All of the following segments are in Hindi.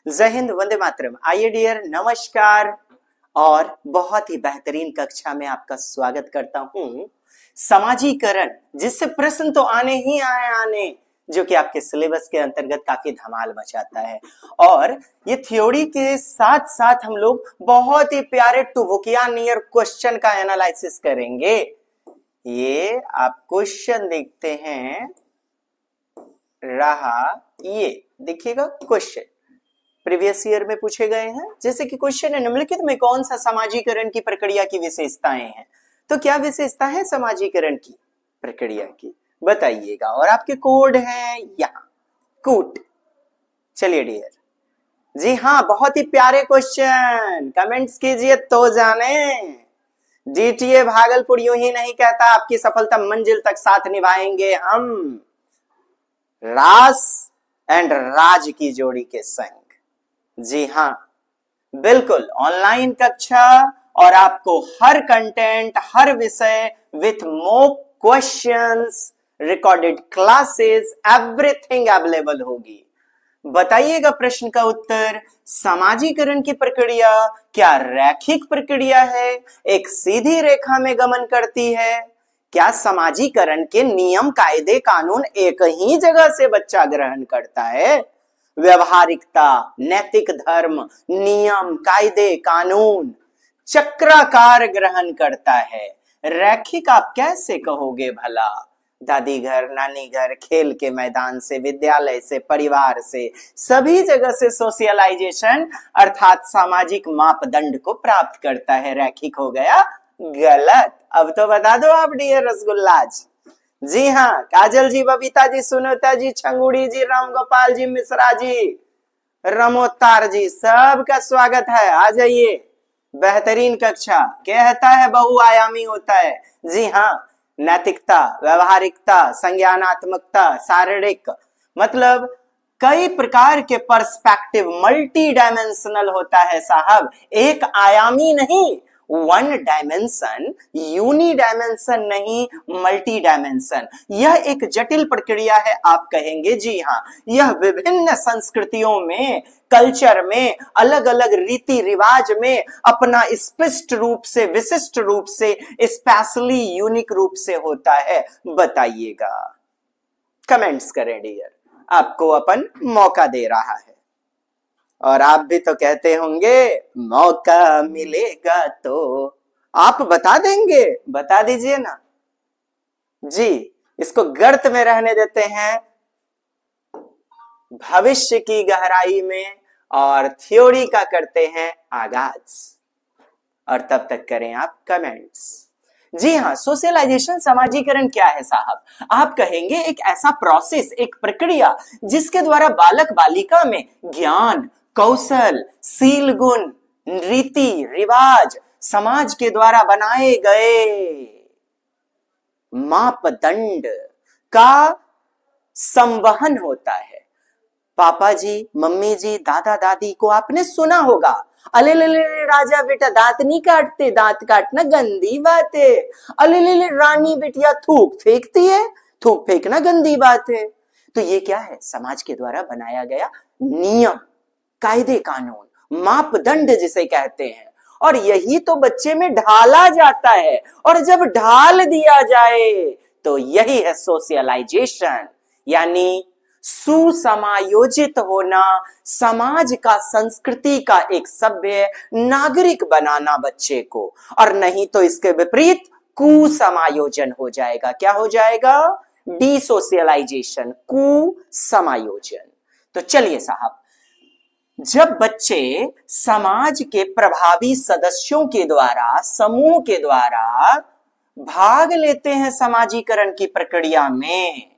जय हिंद, वंदे मातरम। आइए डियर, नमस्कार और बहुत ही बेहतरीन कक्षा में आपका स्वागत करता हूं। समाजीकरण, जिससे प्रश्न तो आने ही आने, जो कि आपके सिलेबस के अंतर्गत काफी धमाल मचाता है। और ये थ्योरी के साथ साथ हम लोग बहुत ही प्यारे टुभुकिया नियर क्वेश्चन का एनालिसिस करेंगे। ये आप क्वेश्चन देखते हैं, रहा ये देखिएगा क्वेश्चन प्रीवियस ईयर में पूछे गए हैं। जैसे कि क्वेश्चन है, निम्नलिखित में कौन सा समाजीकरण की प्रक्रिया की विशेषताएं हैं। तो क्या विशेषता है समाजीकरण की प्रक्रिया की, बताइएगा। और आपके कोड हैं यहाँ, कूट। चलिए डियर, जी हाँ, बहुत ही प्यारे क्वेश्चन, कमेंट्स कीजिए तो जाने। जीटीए भागलपुर यूं ही नहीं कहता, आपकी सफलता मंजिल तक साथ निभाएंगे हम, रास एंड राज की जोड़ी के संग। जी हाँ, बिल्कुल ऑनलाइन कक्षा, और आपको हर कंटेंट, हर विषय with mock questions, recorded classes, everything available होगी। बताइएगा प्रश्न का उत्तर। समाजीकरण की प्रक्रिया क्या रैखिक प्रक्रिया है, एक सीधी रेखा में गमन करती है? क्या समाजीकरण के नियम, कायदे, कानून एक ही जगह से बच्चा ग्रहण करता है? व्यवहारिकता, नैतिक धर्म, नियम, कायदे, कानून चक्राकार ग्रहण करता है। रैखिक आप कैसे कहोगे भला? दादी घर, नानी घर, खेल के मैदान से, विद्यालय से, परिवार से, सभी जगह से सोशलाइजेशन अर्थात सामाजिक मापदंड को प्राप्त करता है। रैखिक हो गया गलत। अब तो बता दो आप डियर रसगुल्लाज। जी हाँ, काजल जी, बबीता जी, सुनीता जी, छंगुड़ी जी, राम गोपाल जी, मिश्रा जी, रमोत्तार जी, सबका स्वागत है। आ जाइए, बेहतरीन कक्षा। कहता है बहुआयामी होता है। जी हाँ, नैतिकता, व्यवहारिकता, संज्ञानात्मकता, शारीरिक, मतलब कई प्रकार के पर्सपेक्टिव, मल्टी डायमेंशनल होता है साहब, एक आयामी नहीं, वन डायमेंशन, यूनी डायमेंशन नहीं, मल्टी डायमेंशन। यह एक जटिल प्रक्रिया है आप कहेंगे। जी हाँ, यह विभिन्न संस्कृतियों में, कल्चर में, अलग अलग रीति रिवाज में अपना स्पष्ट रूप से, विशिष्ट रूप से, स्पेशली यूनिक रूप से होता है। बताइएगा, कमेंट्स करें डियर, आपको अपन मौका दे रहा है। और आप भी तो कहते होंगे मौका मिलेगा तो आप बता देंगे, बता दीजिए ना जी। इसको गर्त में रहने देते हैं, भविष्य की गहराई में, और थ्योरी का करते हैं आगाज। और तब तक करें आप कमेंट्स। जी हाँ, सोशलाइजेशन, समाजीकरण क्या है साहब? आप कहेंगे एक ऐसा प्रोसेस, एक प्रक्रिया जिसके द्वारा बालक बालिका में ज्ञान, कौशल, शील गुण, रीति रिवाज, समाज के द्वारा बनाए गए मापदंड का संवहन होता है। पापा जी, मम्मी जी, दादा दादी को आपने सुना होगा, अले ले ले राजा बेटा दांत नहीं काटते, दांत काटना गंदी बात है। अले ले ले रानी बेटिया थूक फेंकती है, थूक फेंकना गंदी बात है। तो ये क्या है? समाज के द्वारा बनाया गया नियम, कायदे, कानून, मापदंड जिसे कहते हैं। और यही तो बच्चे में ढाला जाता है, और जब ढाल दिया जाए तो यही है सोशलाइजेशन, यानी सुसमायोजित होना, समाज का, संस्कृति का एक सभ्य नागरिक बनाना बच्चे को। और नहीं तो इसके विपरीत कुसमायोजन हो जाएगा। क्या हो जाएगा? डिसोशलाइजेशन, कुसमायोजन। तो चलिए साहब, जब बच्चे समाज के प्रभावी सदस्यों के द्वारा, समूह के द्वारा भाग लेते हैं समाजीकरण की प्रक्रिया में,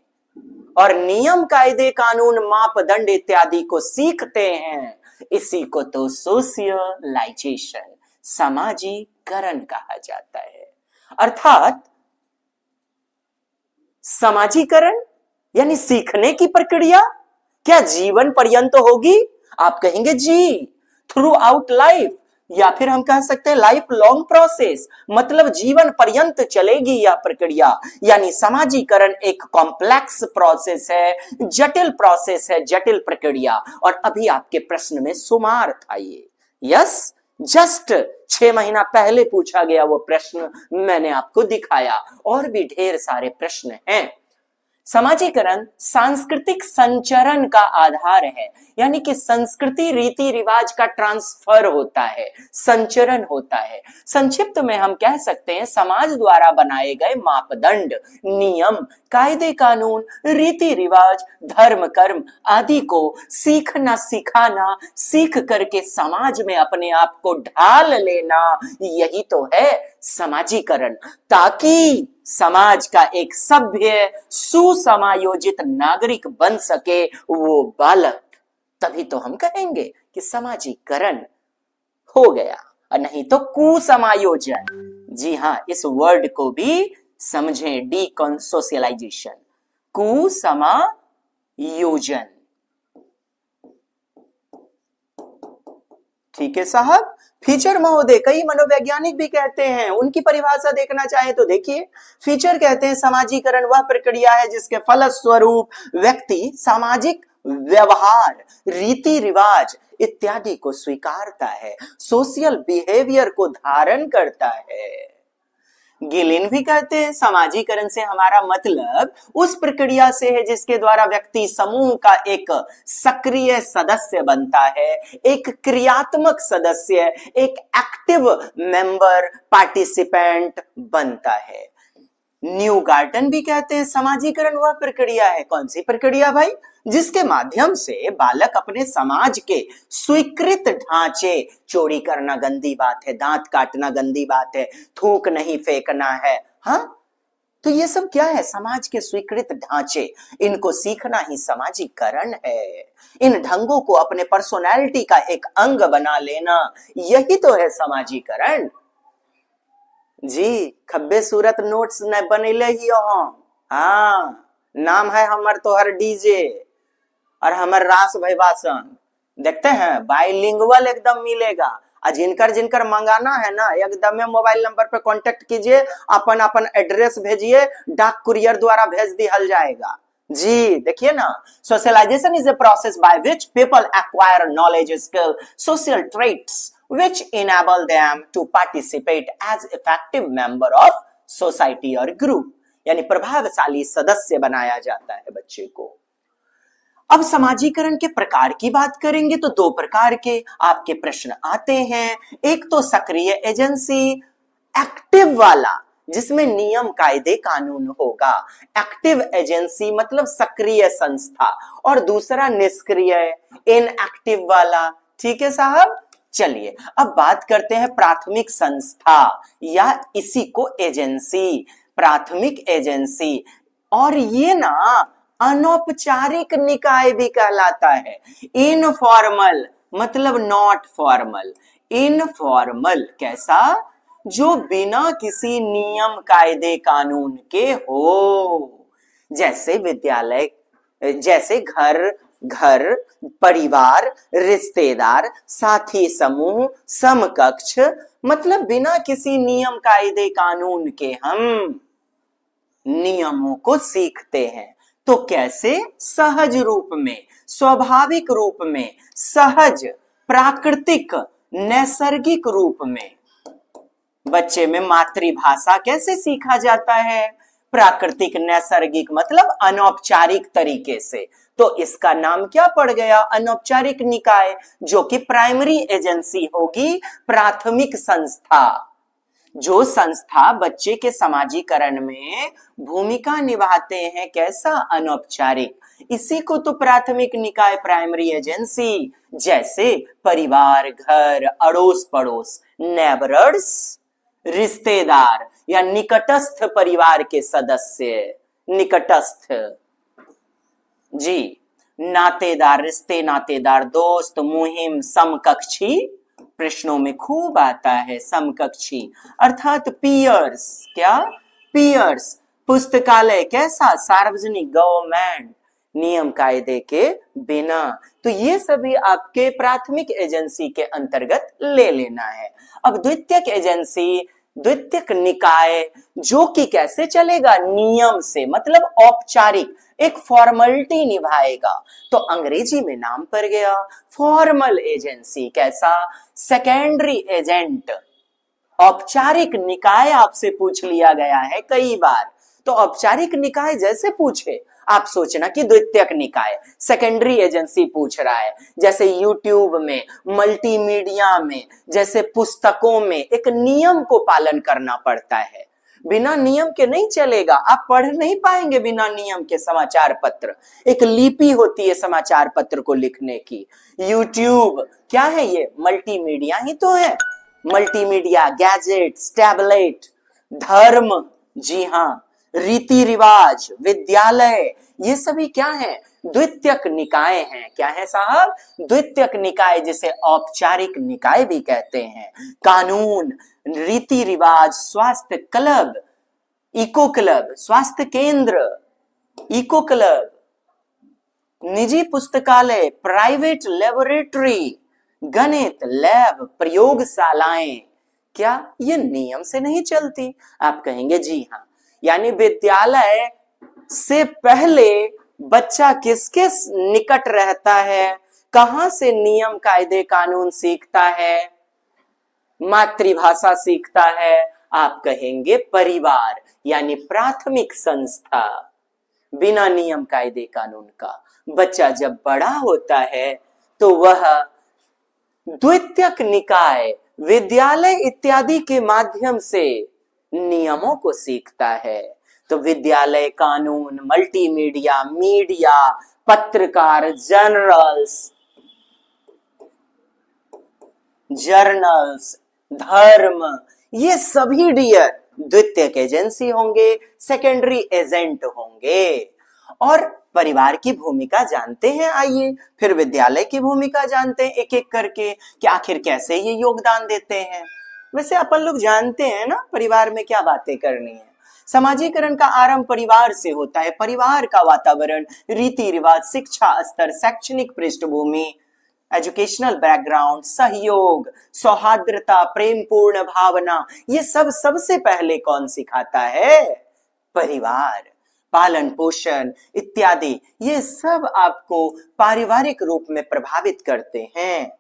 और नियम, कायदे, कानून, मापदंड इत्यादि को सीखते हैं, इसी को तो सोशलाइजेशन, समाजीकरण कहा जाता है। अर्थात समाजीकरण यानी सीखने की प्रक्रिया क्या जीवन पर्यंत होगी? आप कहेंगे जी, थ्रू आउट लाइफ, या फिर हम कह सकते हैं लाइफ लॉन्ग प्रोसेस, मतलब जीवन पर्यंत चलेगी यह प्रक्रिया। यानी समाजीकरण एक कॉम्प्लेक्स प्रोसेस है, जटिल प्रोसेस है, जटिल प्रक्रिया। और अभी आपके प्रश्न में सुमार था ये, यस, जस्ट 6 महीना पहले पूछा गया वो प्रश्न मैंने आपको दिखाया। और भी ढेर सारे प्रश्न हैं। समाजीकरण सांस्कृतिक संचरण का आधार है, यानी कि संस्कृति रीति रिवाज का ट्रांसफर होता है, संचरण होता है। संक्षिप्त में हम कह सकते हैं समाज द्वारा बनाए गए मापदंड, नियम, कायदे कानून, रीति रिवाज, धर्म कर्म आदि को सीखना सिखाना, सीख करके समाज में अपने आप को ढाल लेना, यही तो है समाजीकरण। ताकि समाज का एक सभ्य सुसमायोजित नागरिक बन सके वो बालक, तभी तो हम कहेंगे कि समाजीकरण हो गया, और नहीं तो कुसमायोजन। जी हां, इस वर्ड को भी समझें, डीकॉन्सोशियलाइजेशन, कुसमायोजन। ठीक है साहब। फीचर महोदय, कई मनोवैज्ञानिक भी कहते हैं, उनकी परिभाषा देखना चाहे तो देखिए। फीचर कहते हैं समाजीकरण वह प्रक्रिया है जिसके फलस्वरूप व्यक्ति सामाजिक व्यवहार, रीति रिवाज इत्यादि को स्वीकारता है, सोशल बिहेवियर को धारण करता है। गिलिन भी कहते हैं समाजीकरण से हमारा मतलब उस प्रक्रिया से है जिसके द्वारा व्यक्ति समूह का एक सक्रिय सदस्य बनता है, एक क्रियात्मक सदस्य, एक एक्टिव मेंबर, पार्टिसिपेंट बनता है। न्यू गार्टन भी कहते हैं समाजीकरण वह प्रक्रिया है, कौन सी प्रक्रिया भाई, जिसके माध्यम से बालक अपने समाज के स्वीकृत ढांचे, चोरी करना गंदी बात है, दांत काटना गंदी बात है, थूक नहीं फेंकना है, हाँ, तो ये सब क्या है, समाज के स्वीकृत ढांचे, इनको सीखना ही समाजीकरण है। इन ढंगों को अपने पर्सोनैलिटी का एक अंग बना लेना, यही तो है समाजीकरण। जी, खब्बे सूरत नोट्स न बनेले ही हम, हाँ, नाम है हमर तोहर डीजे और हमर रास भाषण, देखते हैं बाइलिंगुअल एकदम मिलेगा। और जिनकर जिनकर मंगाना है ना, एकदम में मोबाइल नंबर पे कांटेक्ट कीजिए, अपन अपन एड्रेस भेजिए, डाक कुरियर द्वारा भेज दिया जाएगा। जी देखिए ना, socialization is a process by which people acquire knowledge, skill, social traits which enable them to participate as effective member of society or group, यानी प्रभावशाली सदस्य बनाया जाता है बच्चे को। अब समाजीकरण के प्रकार की बात करेंगे तो 2 प्रकार के आपके प्रश्न आते हैं। एक तो सक्रिय एजेंसी, एक्टिव वाला, जिसमें नियम कायदे कानून होगा, एक्टिव एजेंसी मतलब सक्रिय संस्था, और दूसरा निष्क्रिय इनएक्टिव वाला। ठीक है साहब, चलिए अब बात करते हैं प्राथमिक संस्था या इसी को एजेंसी, प्राथमिक एजेंसी। और ये ना अनौपचारिक निकाय भी कहलाता है। इनफॉर्मल मतलब नॉट फॉर्मल, इनफॉर्मल कैसा, जो बिना किसी नियम कायदे कानून के हो, जैसे विद्यालय, जैसे घर, परिवार, रिश्तेदार, साथी समूह, समकक्ष, मतलब बिना किसी नियम कायदे कानून के हम नियमों को सीखते हैं। तो कैसे, सहज रूप में, स्वाभाविक रूप में, सहज, प्राकृतिक, नैसर्गिक रूप में। बच्चे में मातृभाषा कैसे सीखा जाता है, प्राकृतिक, नैसर्गिक मतलब अनौपचारिक तरीके से। तो इसका नाम क्या पड़ गया, अनौपचारिक निकाय, जो कि प्राइमरी एजेंसी होगी, प्राथमिक संस्था। जो संस्था बच्चे के समाजीकरण में भूमिका निभाते हैं, कैसा, अनौपचारिक, इसी को तो प्राथमिक निकाय, प्राइमरी एजेंसी। जैसे परिवार, घर, अड़ोस पड़ोस, नेबरर्स, रिश्तेदार या निकटस्थ परिवार के सदस्य, निकटस्थ। जी, नातेदार, रिश्ते नातेदार, दोस्त, मुहिम, समकक्षी, प्रश्नों में खूब आता है समकक्षी, अर्थात पीयर्स। क्या, पीयर्स। पुस्तकालय कैसा, सार्वजनिक, गवर्नमेंट। नियम कायदे के बिना। तो ये सभी आपके प्राथमिक एजेंसी के अंतर्गत ले लेना है। अब द्वितीयक एजेंसी, द्वितीयक निकाय, जो कि कैसे चलेगा, नियम से, मतलब औपचारिक, एक फॉर्मेलिटी निभाएगा। तो अंग्रेजी में नाम पर गया फॉर्मल एजेंसी। कैसा, सेकेंडरी एजेंट। औपचारिक निकाय आपसे पूछ लिया गया है कई बार, तो औपचारिक निकाय जैसे पूछे आप सोचना कि द्वितीयक निकाय, सेकेंडरी एजेंसी पूछ रहा है, जैसे यूट्यूब में, मल्टीमीडिया में, जैसे पुस्तकों में एक नियम को पालन करना पड़ता है। बिना नियम के नहीं चलेगा, आप पढ़ नहीं पाएंगे बिना नियम के समाचार पत्र। एक लिपि होती है समाचार पत्र को लिखने की। यूट्यूब क्या है, ये मल्टीमीडिया ही तो है। मल्टीमीडिया, गैजेट्स, टैबलेट, धर्म, जी हाँ, रीति रिवाज, विद्यालय, ये सभी क्या है, द्वितीयक निकाय हैं। क्या है साहब, द्वितीयक निकाय, जिसे औपचारिक निकाय भी कहते हैं। कानून, रीति रिवाज, स्वास्थ्य क्लब, इको क्लब, स्वास्थ्य केंद्र, इको क्लब, निजी पुस्तकालय, प्राइवेट लेबोरेटरी, गणित लैब, प्रयोगशालाएं, क्या ये नियम से नहीं चलती? आप कहेंगे जी हाँ। यानी विद्यालय से पहले बच्चा किसके निकट रहता है, कहां से नियम कायदे कानून सीखता है, मातृभाषा सीखता है? आप कहेंगे परिवार, यानी प्राथमिक संस्था। बिना नियम कायदे कानून का बच्चा जब बड़ा होता है तो वह द्वितीयक निकाय, विद्यालय इत्यादि के माध्यम से नियमों को सीखता है। तो विद्यालय, कानून, मल्टीमीडिया, मीडिया, पत्रकार, जर्नल्स, धर्म, ये सभी डियर द्वितीयक एजेंसी होंगे, सेकेंडरी एजेंट होंगे। और परिवार की भूमिका जानते हैं, आइए फिर विद्यालय की भूमिका जानते हैं एक एक करके कि आखिर कैसे ये योगदान देते हैं। वैसे अपन लोग जानते हैं ना परिवार में क्या बातें करनी है। समाजीकरण का आरंभ परिवार से होता है। परिवार का वातावरण, रीति रिवाज, शिक्षा स्तर, शैक्षणिक पृष्ठभूमि, एजुकेशनल बैकग्राउंड, सहयोग, सौहार्द्रता, प्रेम पूर्ण भावना, ये सब सबसे पहले कौन सिखाता है, परिवार। पालन पोषण इत्यादि, ये सब आपको पारिवारिक रूप में प्रभावित करते हैं।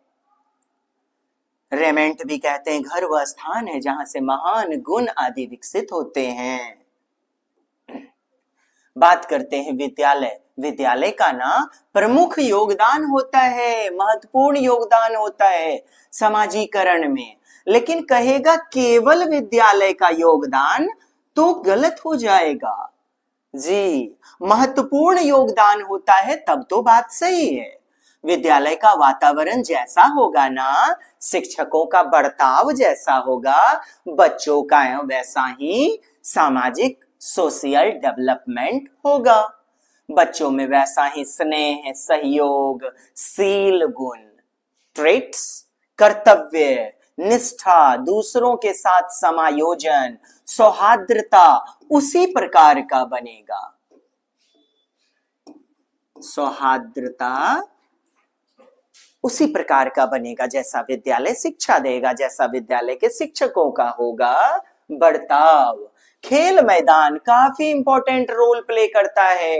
रेमेंट भी कहते हैं घर वह स्थान है जहां से महान गुण आदि विकसित होते हैं। बात करते हैं विद्यालय। विद्यालय का ना प्रमुख योगदान होता है, महत्वपूर्ण योगदान होता है समाजीकरण में। लेकिन कहेगा केवल विद्यालय का योगदान तो गलत हो जाएगा जी। महत्वपूर्ण योगदान होता है तब तो बात सही है। विद्यालय का वातावरण जैसा होगा ना, शिक्षकों का बर्ताव जैसा होगा, बच्चों का वैसा ही सामाजिक सोशल डेवलपमेंट होगा। बच्चों में वैसा ही स्नेह, सहयोग, शील गुण, ट्रेट्स, कर्तव्य, निष्ठा, दूसरों के साथ समायोजन, सौहार्द्रता उसी प्रकार का बनेगा। सौहार्द्रता उसी प्रकार का बनेगा जैसा विद्यालय शिक्षा देगा, जैसा विद्यालय के शिक्षकों का होगा बर्ताव। खेल मैदान काफी इंपॉर्टेंट रोल प्ले करता है।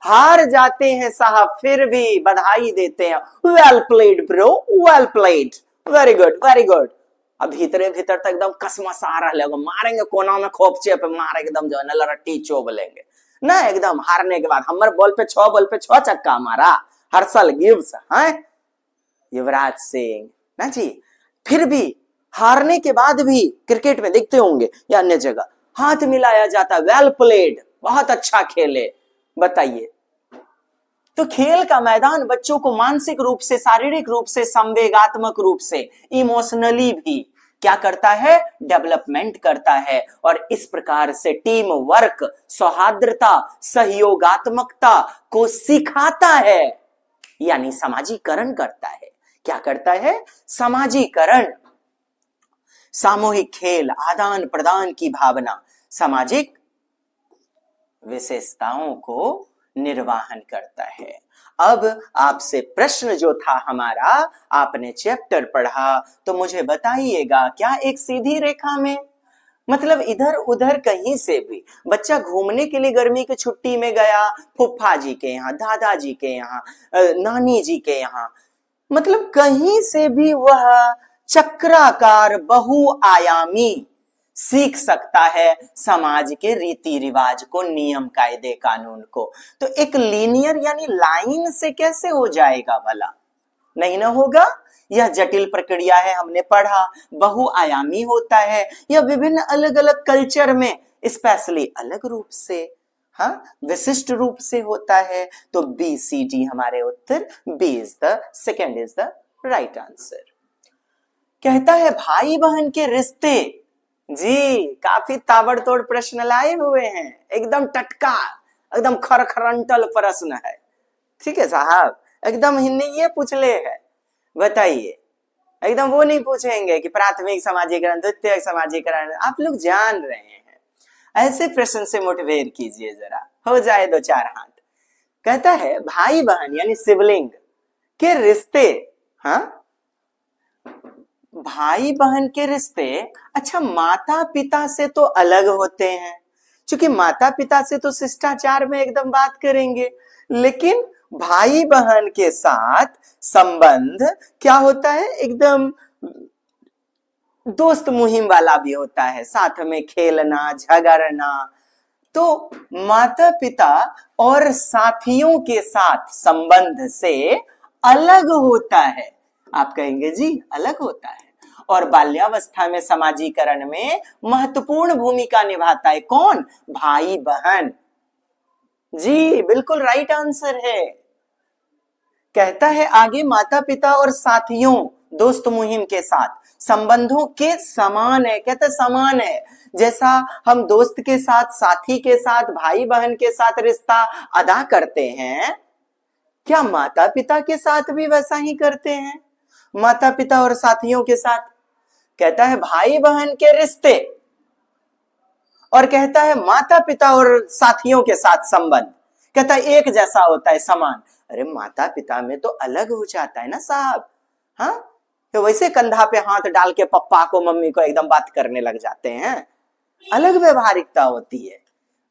हार जाते हैं साहब फिर भी बधाई देते हैं, well played bro, well played, very good very good. अब भीतरे भीतर तक एकदम कसमस आ रहा है, मारेंगे कोना में खोपचे पे, मार एकदम जो है ना लट्टी चोबलेंगे ना। एकदम हारने के बाद हमारे बॉल पे 6 छक्का मारा, हर्षल गिव्स है युवराज सिंह ना जी। फिर भी हारने के बाद भी क्रिकेट में देखते होंगे या अन्य जगह हाथ मिलाया जाता, वेल प्लेड, बहुत अच्छा खेले। बताइए, तो खेल का मैदान बच्चों को मानसिक रूप से, शारीरिक रूप से, संवेगात्मक रूप से, इमोशनली भी क्या करता है, डेवलपमेंट करता है। और इस प्रकार से टीम वर्क, सौहार्द्रता, सहयोगात्मकता को सिखाता है, यानी समाजीकरण करता है। क्या करता है, समाजीकरण। सामूहिक खेल, आदान प्रदान की भावना, सामाजिक विशेषताओं को निर्वाहन करता है। अब आपसे प्रश्न जो था हमारा, आपने चैप्टर पढ़ा तो मुझे बताइएगा, क्या एक सीधी रेखा में, मतलब इधर उधर कहीं से भी बच्चा घूमने के लिए गर्मी की छुट्टी में गया, फुफ्फा जी के यहाँ, दादाजी के यहाँ, नानी जी के यहाँ, मतलब कहीं से भी वह चक्राकार बहुआयामी सीख सकता है समाज के रीति रिवाज को, नियम कायदे कानून को। तो एक लीनियर यानी लाइन से कैसे हो जाएगा भला? नहीं ना होगा। यह जटिल प्रक्रिया है, हमने पढ़ा, बहुआयामी होता है, यह विभिन्न अलग अलग कल्चर में स्पेशली अलग रूप से, हाँ, विशिष्ट रूप से होता है। तो बी सी डी हमारे उत्तर, B is the second is the right answer. कहता है भाई बहन के रिश्ते, जी काफी ताबड़तोड़ प्रश्न लाए हुए हैं, एकदम टटका, एकदम खरखरंटल प्रश्न है। ठीक है साहब, एकदम हिंदी ये पूछ ले है, बताइए, एकदम वो नहीं पूछेंगे कि प्राथमिक समाजीकरण, द्वितीयक समाजीकरण, आप लोग जान रहे हैं। ऐसे प्रश्न से मुठभेड़ कीजिए जरा, हो जाए दो चार हाथ। कहता है भाई बहन यानी सिबलिंग के रिश्ते, हाँ, भाई बहन के रिश्ते अच्छा माता पिता से तो अलग होते हैं, क्योंकि माता पिता से तो शिष्टाचार में एकदम बात करेंगे, लेकिन भाई बहन के साथ संबंध क्या होता है, एकदम दोस्त मुहिम वाला भी होता है, साथ में खेलना झगड़ना। तो माता पिता और साथियों के साथ संबंध से अलग होता है। आप कहेंगे जी अलग होता है। और बाल्यावस्था में समाजीकरण में महत्वपूर्ण भूमिका निभाता है कौन? भाई बहन। जी बिल्कुल राइट आंसर है। कहता है आगे माता पिता और साथियों, दोस्त मुहिम के साथ संबंधों के समान है। कहते समान है, जैसा हम दोस्त के साथ, साथी के साथ, भाई बहन के साथ रिश्ता अदा करते हैं, क्या माता पिता के साथ भी वैसा ही करते हैं? माता पिता और साथियों के साथ। कहता है भाई बहन के रिश्ते, और कहता है माता पिता और साथियों के साथ संबंध, कहता है एक जैसा होता है, समान। अरे माता पिता में तो अलग हो जाता है ना साहब, हाँ, तो वैसे कंधा पे हाथ डाल के पप्पा को मम्मी को एकदम बात करने लग जाते हैं, अलग व्यवहारिकता होती है।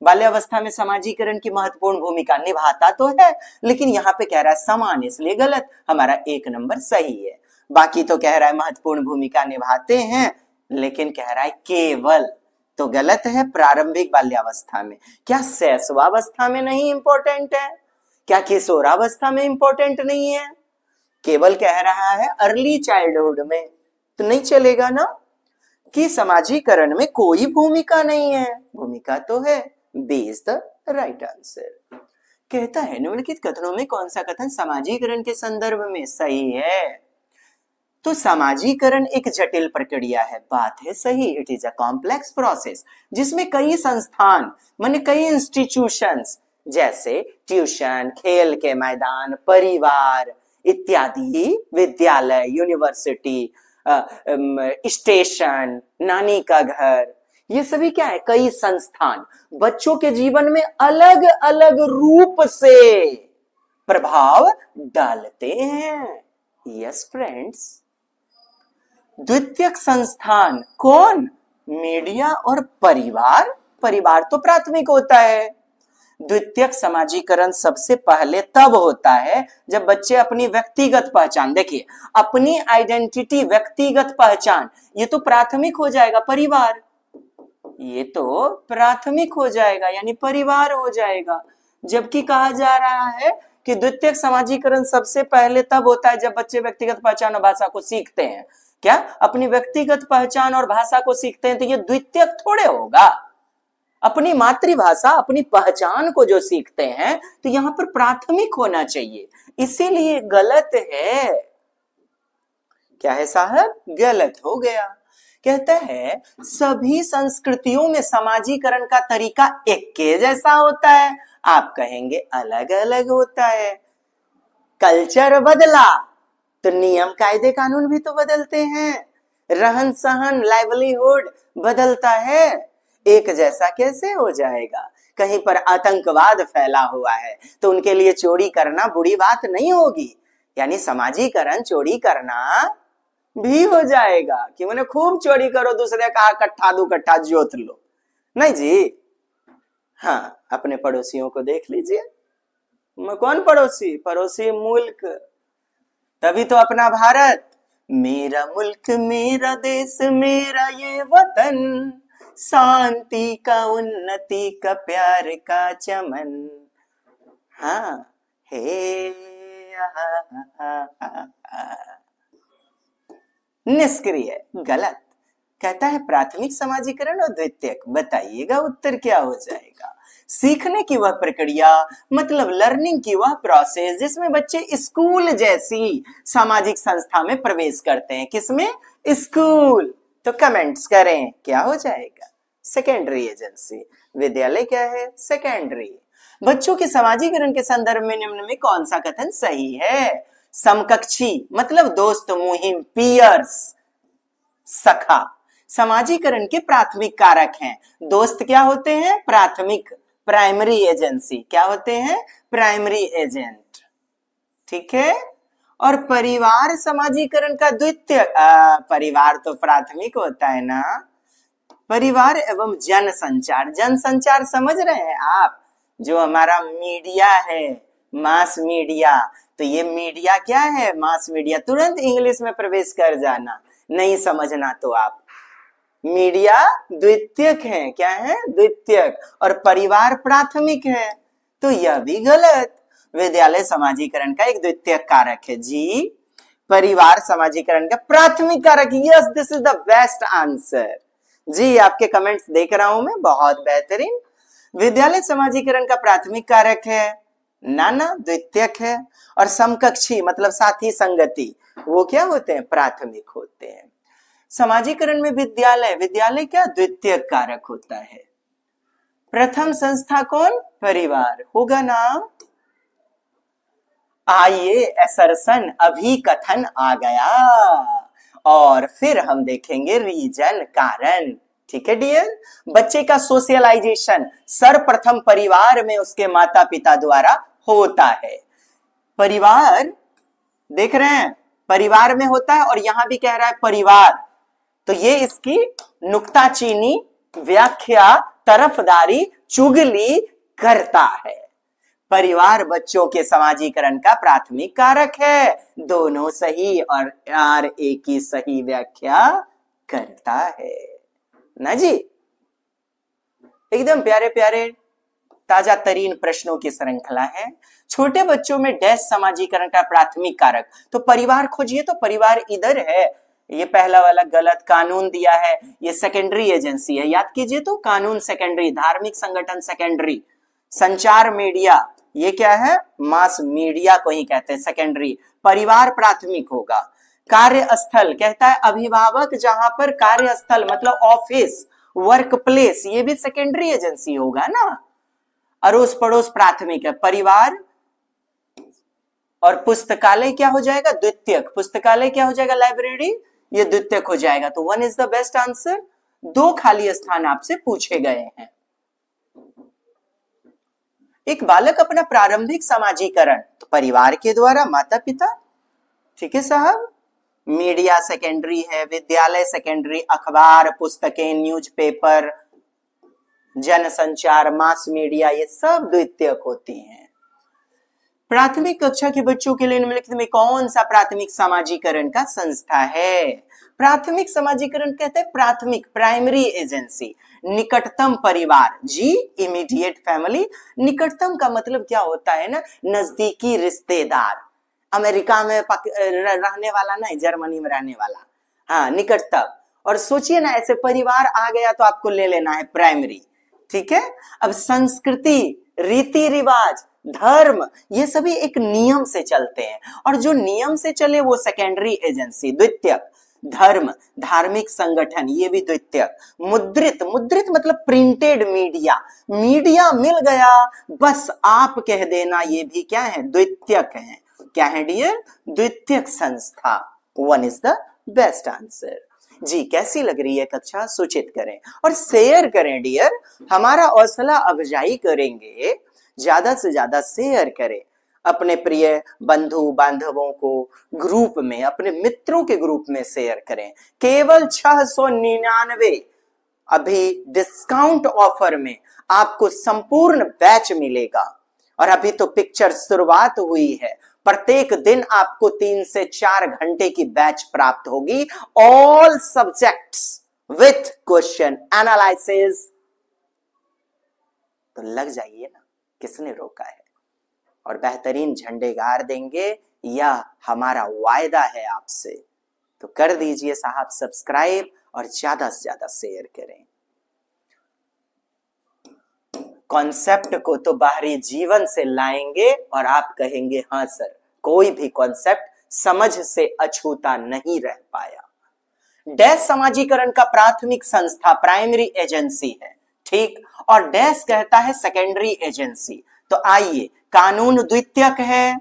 बाल्यावस्था में समाजीकरण की महत्वपूर्ण भूमिका निभाता तो है, लेकिन यहाँ पे कह रहा है समान, इसलिए गलत, हमारा एक नंबर सही है। बाकी तो कह रहा है महत्वपूर्ण भूमिका निभाते हैं, लेकिन कह रहा है केवल, तो गलत है। प्रारंभिक बाल्यावस्था में, क्या शैशवावस्था में नहीं इंपॉर्टेंट है? क्या किशोरावस्था में इंपॉर्टेंट नहीं है? केवल कह रहा है अर्ली चाइल्डहुड में, तो नहीं चलेगा ना कि समाजीकरण में कोई भूमिका नहीं है। भूमिका तो है। B is the right answer. कहता है निम्नलिखित कथनों में कौन सा कथन समाजीकरण के संदर्भ में सही है? तो समाजीकरण एक जटिल प्रक्रिया है, बात है सही। It is a complex process जिसमें कई संस्थान माने कई इंस्टीट्यूशंस, जैसे ट्यूशन, खेल के मैदान, परिवार इत्यादि, विद्यालय, यूनिवर्सिटी, स्टेशन, नानी का घर, ये सभी क्या है? कई संस्थान बच्चों के जीवन में अलग अलग रूप से प्रभाव डालते हैं। यस फ्रेंड्स, द्वितीयक संस्थान कौन? मीडिया और परिवार। परिवार तो प्राथमिक होता है। द्वितीयक समाजीकरण सबसे पहले तब होता है जब बच्चे अपनी व्यक्तिगत पहचान, देखिए अपनी आइडेंटिटी, व्यक्तिगत पहचान, ये तो प्राथमिक हो जाएगा, परिवार, ये तो प्राथमिक हो जाएगा यानी परिवार हो जाएगा। जबकि कहा जा रहा है कि द्वितीयक समाजीकरण सबसे पहले तब होता है जब बच्चे व्यक्तिगत पहचान और भाषा को सीखते हैं। क्या अपनी व्यक्तिगत पहचान और भाषा को सीखते हैं तो ये द्वितीयक थोड़े होगा। अपनी मातृभाषा, अपनी पहचान को जो सीखते हैं तो यहां पर प्राथमिक होना चाहिए, इसीलिए गलत है। क्या है साहब? गलत हो गया। कहता है सभी संस्कृतियों में समाजीकरण का तरीका एक के जैसा होता है। आप कहेंगे अलग अलग होता है। कल्चर बदला तो नियम कायदे कानून भी तो बदलते हैं, रहन सहन, लाइवलीहुड बदलता है, एक जैसा कैसे हो जाएगा? कहीं पर आतंकवाद फैला हुआ है, तो उनके लिए चोरी करना बुरी बात नहीं होगी। यानी समाजीकरण चोरी करना भी हो जाएगा कि मैंने खूब चोरी करो, दूसरे का कट्ठा दो कट्ठा जोत लो, नहीं जी। हाँ, अपने पड़ोसियों को देख लीजिए। कौन पड़ोसी? पड़ोसी मुल्क, तभी तो अपना भारत। मेरा मुल्क मेरा देश मेरा ये वतन, शांति का उन्नति का प्यार का चमन। हाँ, हे निष्क्रिय, गलत। कहता है प्राथमिक समाजीकरण और द्वितीयक। बताइएगा उत्तर क्या हो जाएगा? सीखने की वह प्रक्रिया, मतलब लर्निंग की वह प्रोसेस जिसमें बच्चे स्कूल जैसी सामाजिक संस्था में प्रवेश करते हैं। किसमें? स्कूल। तो कमेंट्स करें, क्या हो जाएगा? Secondary agency. विद्यालय क्या है? सेकेंडरी। बच्चों के समाजीकरण के संदर्भ में निम्न में कौन सा कथन सही है? समकक्षी मतलब दोस्त, मुहिम, पीयर्स, सखा समाजीकरण के प्राथमिक कारक हैं। दोस्त क्या होते हैं? प्राथमिक, प्राइमरी एजेंसी। क्या होते हैं? Primary agent. ठीक है। और परिवार समाजीकरण का द्वितीय, परिवार तो प्राथमिक होता है ना। परिवार एवं जनसंचार। जनसंचार समझ रहे हैं आप? जो हमारा मीडिया है, मास मीडिया। तो ये मीडिया क्या है? Mass media. तुरंत इंग्लिश में प्रवेश कर जाना, नहीं समझना तो आप। मीडिया द्वितीयक है। क्या है? द्वितीयक। और परिवार प्राथमिक है, तो यह भी गलत। विद्यालय समाजीकरण का एक द्वितीयक कारक है जी। परिवार समाजीकरण का प्राथमिक कारक। Yes, this is the best answer ji. आपके कमेंट्स देख रहा हूं मैं, बहुत बेहतरीन। विद्यालय समाजीकरण का प्राथमिक कारक है ना, द्वितीयक है। और समकक्षी मतलब साथी संगति, वो क्या होते हैं? प्राथमिक होते हैं। समाजीकरण में विद्यालय क्या? द्वितीयक कारक होता है। प्रथम संस्था कौन? परिवार होगा ना। आइए असरसन, अभी कथन आ गया और फिर हम देखेंगे रीजन, कारण। ठीक है डियर। बच्चे का सोशलाइजेशन सर्वप्रथम परिवार में उसके माता पिता द्वारा होता है। परिवार देख रहे हैं, परिवार में होता है और यहां भी कह रहा है परिवार, तो ये इसकी नुक्ताचीनी, व्याख्या, तरफदारी, चुगली करता है। परिवार बच्चों के समाजीकरण का प्राथमिक कारक है। दोनों सही और एक ही सही व्याख्या करता है ना जी। एकदम प्यारे प्यारे ताजा तरीन प्रश्नों की श्रृंखला है। छोटे बच्चों में डैश समाजीकरण का प्राथमिक कारक, तो परिवार खोजिए, तो परिवार इधर है। ये पहला वाला गलत। कानून दिया है, ये सेकेंडरी एजेंसी है, याद कीजिए। तो कानून सेकेंडरी, धार्मिक संगठन सेकेंडरी, संचार मीडिया ये क्या है? मास मीडिया को ही कहते हैं सेकेंडरी। परिवार प्राथमिक होगा। कार्यस्थल कहता है अभिभावक, जहां पर कार्यस्थल मतलब ऑफिस, वर्क प्लेस, ये भी सेकेंडरी एजेंसी होगा ना। अड़ोस पड़ोस प्राथमिक है। परिवार और पुस्तकालय क्या हो जाएगा? द्वितीयक। पुस्तकालय क्या हो जाएगा? लाइब्रेरी, ये द्वितीयक हो जाएगा। तो 1 इज द बेस्ट आंसर। 2 खाली स्थान आपसे पूछे गए हैं। एक बालक अपना प्रारंभिक समाजीकरण तो परिवार के द्वारा, माता पिता। ठीक है साहब। मीडिया सेकेंडरी है, विद्यालय सेकेंडरी, अखबार, पुस्तकें, न्यूज़पेपर, जनसंचार, मास मीडिया, ये सब द्वितीयक होती हैं। प्राथमिक कक्षा के बच्चों के लिए निम्नलिखित में कौन सा प्राथमिक समाजीकरण का संस्था है? प्राथमिक समाजीकरण कहते हैं प्राथमिक, प्राइमरी एजेंसी, निकटतम परिवार जी, इमीडिएट फैमिली। निकटतम का मतलब क्या होता है ना? नजदीकी रिश्तेदार। अमेरिका में रहने वाला नहीं, जर्मनी में रहने वाला। हाँ, निकटतम। और सोचिए ना, ऐसे परिवार आ गया तो आपको ले लेना है प्राइमरी। ठीक है। अब संस्कृति, रीति रिवाज, धर्म, ये सभी एक नियम से चलते हैं, और जो नियम से चले वो सेकेंडरी एजेंसी, द्वितीयक। धर्म, धार्मिक संगठन, ये भी द्वितीयक। मुद्रित, मुद्रित मतलब प्रिंटेड मीडिया, मीडिया मिल गया बस आप कह देना, ये भी क्या है? द्वितीयक है। क्या है डियर? द्वितीयक संस्था। 1 इज द बेस्ट आंसर। जी कैसी लग रही है कक्षा, सूचित करें और शेयर करें डियर, हमारा हौसला अफजाई करेंगे, ज्यादा से ज्यादा शेयर करें अपने प्रिय बंधु बांधवों को, ग्रुप में, अपने मित्रों के ग्रुप में शेयर करें। केवल 699 अभी डिस्काउंट ऑफर में आपको संपूर्ण बैच मिलेगा, और अभी तो पिक्चर शुरुआत हुई है। प्रत्येक दिन आपको 3 से 4 घंटे की बैच प्राप्त होगी, all subjects with question analysis. तो लग जाइए ना, किसने रोका है, और बेहतरीन झंडे गाड़ देंगे, यह हमारा वायदा है आपसे। तो कर दीजिए साहब सब्सक्राइब और ज्यादा से ज्यादा शेयर करें। कॉन्सेप्ट को तो बाहरी जीवन से लाएंगे और आप कहेंगे हाँ सर, कोई भी कॉन्सेप्ट समझ से अछूता नहीं रह पाया। डैश समाजीकरण का प्राथमिक संस्था प्राइमरी एजेंसी है, ठीक, और डैश कहता है सेकेंडरी एजेंसी। तो आइए, कानून द्वितीयक है,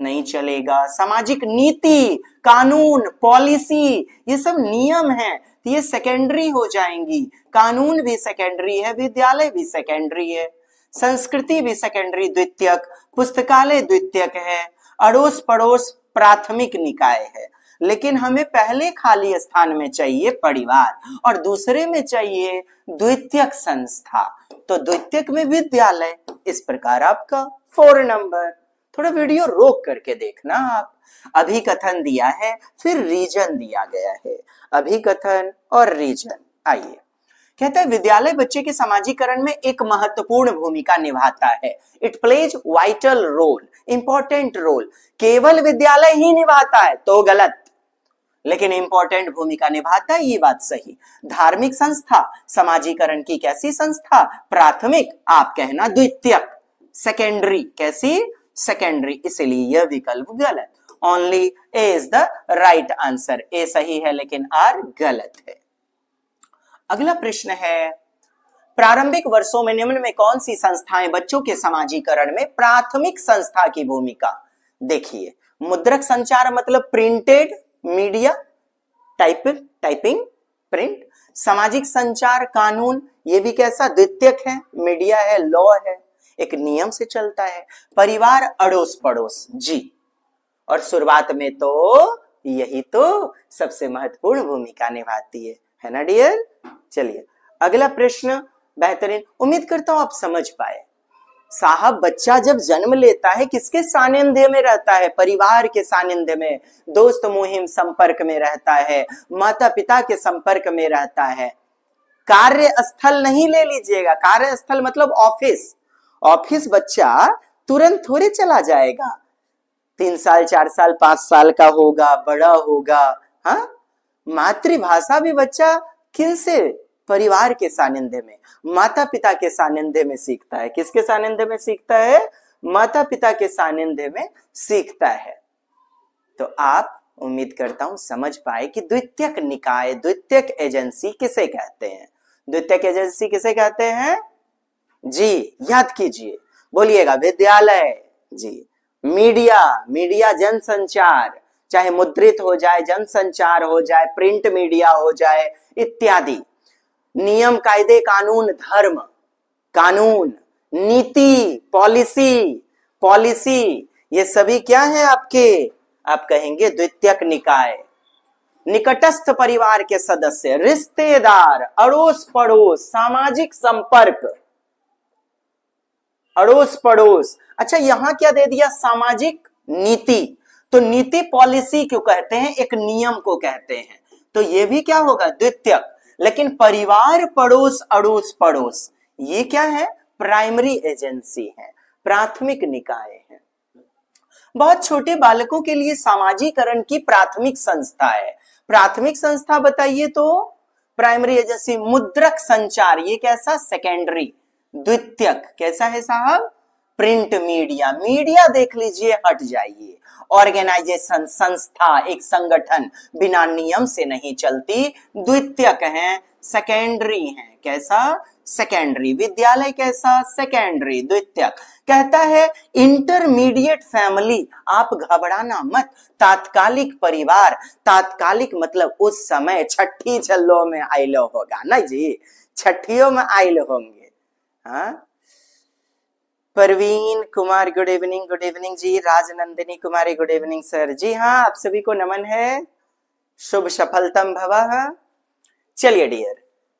नहीं चलेगा। सामाजिक नीति, कानून, पॉलिसी, ये सब नियम है, तो ये सेकेंडरी हो जाएंगी। कानून भी सेकेंडरी है, विद्यालय भी सेकेंडरी है, संस्कृति भी सेकेंडरी द्वितीयक, पुस्तकालय द्वितीयक है, अड़ोस पड़ोस प्राथमिक निकाय है। लेकिन हमें पहले खाली स्थान में चाहिए परिवार और दूसरे में चाहिए द्वितीयक संस्था, तो द्वितीयक में विद्यालय। इस प्रकार आपका 4 नंबर। थोड़ा वीडियो रोक करके देखना आप। अभिकथन दिया है, फिर रीजन दिया गया है, अभिकथन और रीजन। आइए, कहता है विद्यालय बच्चे के समाजीकरण में एक महत्वपूर्ण भूमिका निभाता है। It plays vital role, important role. केवल विद्यालय ही निभाता है तो गलत, लेकिन इंपॉर्टेंट भूमिका निभाता है, ये बात सही। धार्मिक संस्था समाजीकरण की कैसी संस्था? प्राथमिक, आप कहना द्वितीयक। सेकेंडरी, कैसी? सेकेंडरी, इसलिए यह विकल्प गलत। Only A is the right answer. A सही है लेकिन आर गलत है। अगला प्रश्न है, प्रारंभिक वर्षों में निम्न में कौन सी संस्थाएं बच्चों के समाजीकरण में प्राथमिक संस्था की भूमिका? देखिए, मुद्रक संचार मतलब प्रिंटेड मीडिया, टाइपिंग, प्रिंट। सामाजिक संचार, कानून, ये भी कैसा? द्वितीयक है, मीडिया है, लॉ है, एक नियम से चलता है। परिवार, अड़ोस पड़ोस, जी। और शुरुआत में तो यही तो सबसे महत्वपूर्ण भूमिका निभाती है ना डियर। चलिए अगला प्रश्न, बेहतरीन, उम्मीद करता हूं आप समझ पाए। साहब बच्चा जब जन्म लेता है किसके सानिध्य में रहता है? परिवार के सानिध्य में, दोस्त मुहिम संपर्क में रहता है, माता पिता के संपर्क में रहता है। कार्यस्थल नहीं ले लीजिएगा, कार्यस्थल मतलब ऑफिस। ऑफिस बच्चा तुरंत थोड़े चला जाएगा, 3 साल 4 साल 5 साल का होगा, बड़ा होगा। हाँ, मातृभाषा भी बच्चा किनसे? परिवार के सानिध्य में, माता पिता के सानिध्य में सीखता है। किसके सानिध्य में सीखता है? माता पिता के सानिध्य में सीखता है। तो आप, उम्मीद करता हूं समझ पाए कि द्वितीयक निकाय, द्वितीयक एजेंसी किसे कहते हैं। द्वितीयक एजेंसी किसे कहते हैं जी? याद कीजिए, बोलिएगा। विद्यालय, जी। मीडिया जनसंचार, चाहे मुद्रित हो जाए, जनसंचार हो जाए, प्रिंट मीडिया हो जाए, इत्यादि। नियम, कायदे, कानून, धर्म, कानून, नीति, पॉलिसी, ये सभी क्या है आपके? आप कहेंगे द्वितीयक निकाय। निकटस्थ परिवार के सदस्य, रिश्तेदार, अड़ोस पड़ोस, सामाजिक संपर्क, अड़ोस पड़ोस। अच्छा, यहां क्या दे दिया? सामाजिक नीति। तो नीति, पॉलिसी क्यों कहते हैं? एक नियम को कहते हैं। तो ये भी क्या होगा? द्वितीयक। लेकिन परिवार, पड़ोस, अड़ोस पड़ोस, ये क्या है? प्राइमरी एजेंसी है, प्राथमिक निकाय है। बहुत छोटे बालकों के लिए समाजीकरण की प्राथमिक संस्था है। प्राथमिक संस्था बताइए तो प्राइमरी एजेंसी। मुद्रक संचार, ये कैसा? सेकेंडरी। द्वितीयक कैसा है साहब? Print media. मीडिया देख लीजिए, हट जाइए। ऑर्गेनाइजेशन, संस्था, एक संगठन बिना नियम से नहीं चलती, द्वितीयक है, सेकेंडरी हैं। कैसा? सेकेंडरी। विद्यालय कैसा? सेकेंडरी, द्वितीयक। कहता है इंटरमीडिएट फैमिली, आप घबराना मत। तात्कालिक परिवार, तात्कालिक मतलब उस समय छठी छल्लों में आइलो होगा ना जी, छठियों में आइलो होंगे। हाँ, परवीन कुमार गुड इवनिंग जी। राजनंदिनी कुमारी गुड इवनिंग सर। जी हाँ, आप सभी को नमन है। शुभ सफलतम भवः। चलिए डियर,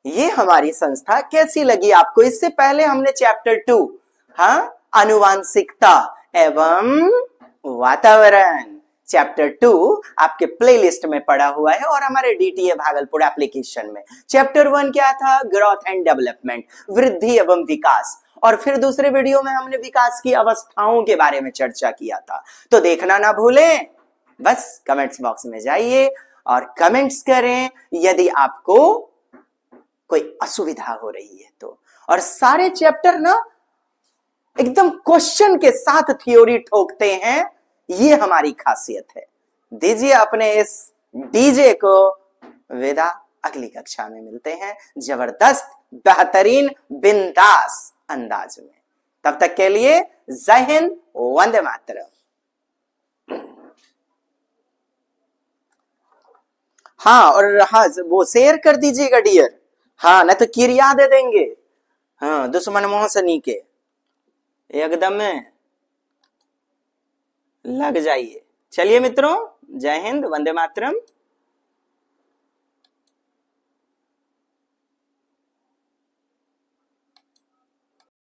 ये हमारी संस्था कैसी लगी आपको? इससे पहले हमने चैप्टर 2, हाँ, आनुवांशिकता एवं वातावरण, चैप्टर 2 आपके प्लेलिस्ट में पड़ा हुआ है और हमारे डीटीए भागलपुर एप्लीकेशन में। चैप्टर 1 क्या था? ग्रोथ एंड डेवलपमेंट, वृद्धि एवं विकास। और फिर दूसरे वीडियो में हमने विकास की अवस्थाओं के बारे में चर्चा किया था। तो देखना ना भूलें, बस कमेंट्स बॉक्स में जाइए और कमेंट्स करें यदि आपको कोई असुविधा हो रही है तो। और सारे चैप्टर ना एकदम क्वेश्चन के साथ थ्योरी ठोकते हैं, ये हमारी खासियत है। दीजिए अपने इस डीजे को विदा, अगली कक्षा में मिलते हैं जबरदस्त, बेहतरीन, बिंदास अंदाज में। तब तक के लिए जय हिंद, वंदे मातरम। हाँ, और हाँ वो शेयर कर दीजिएगा डियर, हाँ न तो किरिया दे देंगे, हाँ दुश्मन मोह सनी के एकदम में लग जाइए। चलिए मित्रों, जय हिंद, वंदे मातरम।